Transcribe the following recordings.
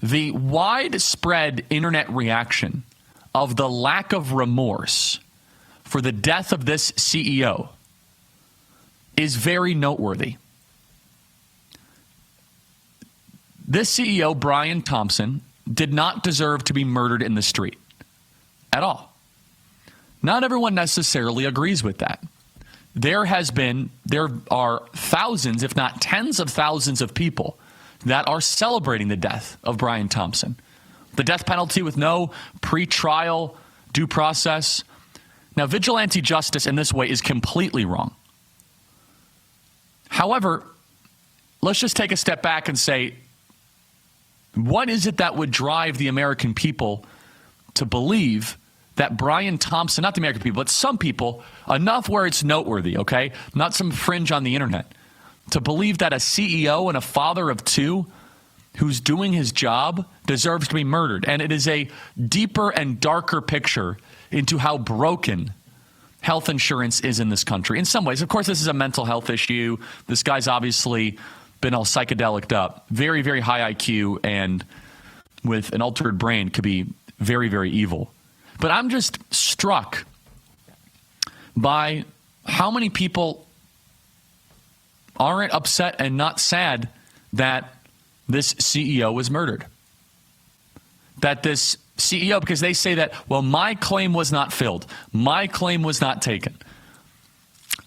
the widespread internet reaction of the lack of remorse for the death of this CEO is very noteworthy. This CEO, Brian Thompson, did not deserve to be murdered in the street at all. Not everyone necessarily agrees with that. There are thousands, if not tens of thousands of people that are celebrating the death of Brian Thompson. The death penalty with no pre-trial due process. Now, vigilante justice in this way is completely wrong. However, let's just take a step back and say, what is it that would drive the American people to believe that Brian Thompson, not the American people, but some people, enough where it's noteworthy, okay? Not some fringe on the internet, to believe that a CEO and a father of two who's doing his job deserves to be murdered. And it is a deeper and darker picture into how broken health insurance is in this country. In some ways, of course, this is a mental health issue. This guy's obviously been all psychedeliced up, very, very high IQ, and with an altered brain could be very, very evil. But I'm just struck by how many people aren't upset and not sad that this CEO was murdered. That this CEO, because they say that, well, my claim was not filled. My claim was not taken.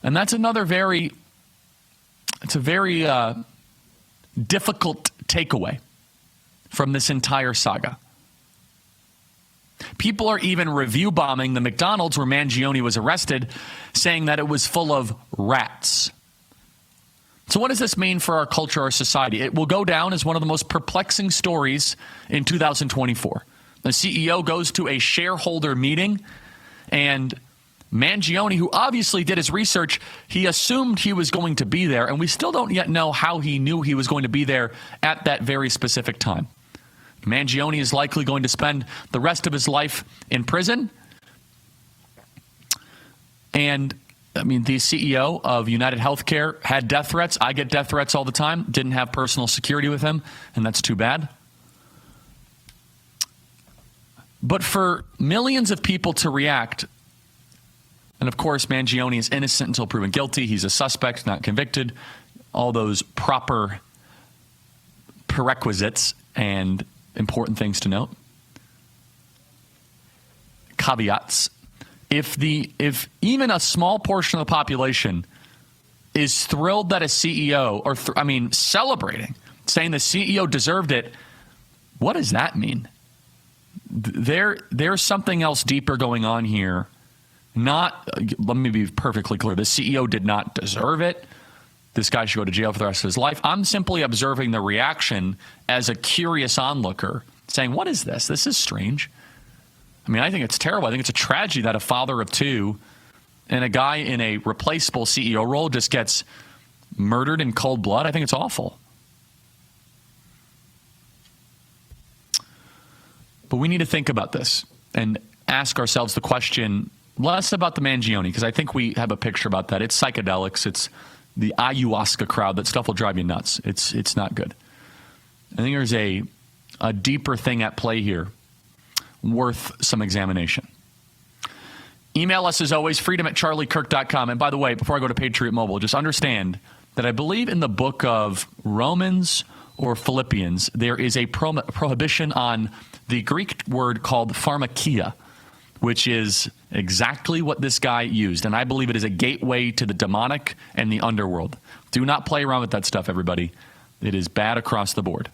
And that's another very difficult takeaway from this entire saga. People are even review bombing the McDonald's where Mangione was arrested, saying that it was full of rats. So what does this mean for our culture, our society? It will go down as one of the most perplexing stories in 2024. The CEO goes to a shareholder meeting, and Mangione, who obviously did his research, he assumed he was going to be there, and we still don't yet know how he knew he was going to be there at that very specific time. Mangione is likely going to spend the rest of his life in prison. And, I mean, the CEO of United Healthcare had death threats. I get death threats all the time. Didn't have personal security with him, and that's too bad. But for millions of people to react, and of course, Mangione is innocent until proven guilty. He's a suspect, not convicted. All those proper prerequisites and important things to note. Caveats. If even a small portion of the population is thrilled that a CEO, celebrating, saying the CEO deserved it, what does that mean? There's something else deeper going on here. Let me be perfectly clear. The CEO did not deserve it. This guy should go to jail for the rest of his life. I'm simply observing the reaction as a curious onlooker, saying, what is this? This is strange. I mean, I think it's terrible. I think it's a tragedy that a father of two and a guy in a replaceable CEO role just gets murdered in cold blood. I think it's awful. But we need to think about this and ask ourselves the question, less about the Mangione, because I think we have a picture about that. It's psychedelics. It's the ayahuasca crowd. That stuff will drive you nuts. It's not good. I think there's a deeper thing at play here worth some examination. Email us as always, freedom@charliekirk.com. And by the way, before I go to Patriot Mobile, just understand that I believe in the book of Romans or Philippians, there is a prohibition on the Greek word called pharmakia, which is exactly what this guy used. And I believe it is a gateway to the demonic and the underworld. Do not play around with that stuff, everybody. It is bad across the board.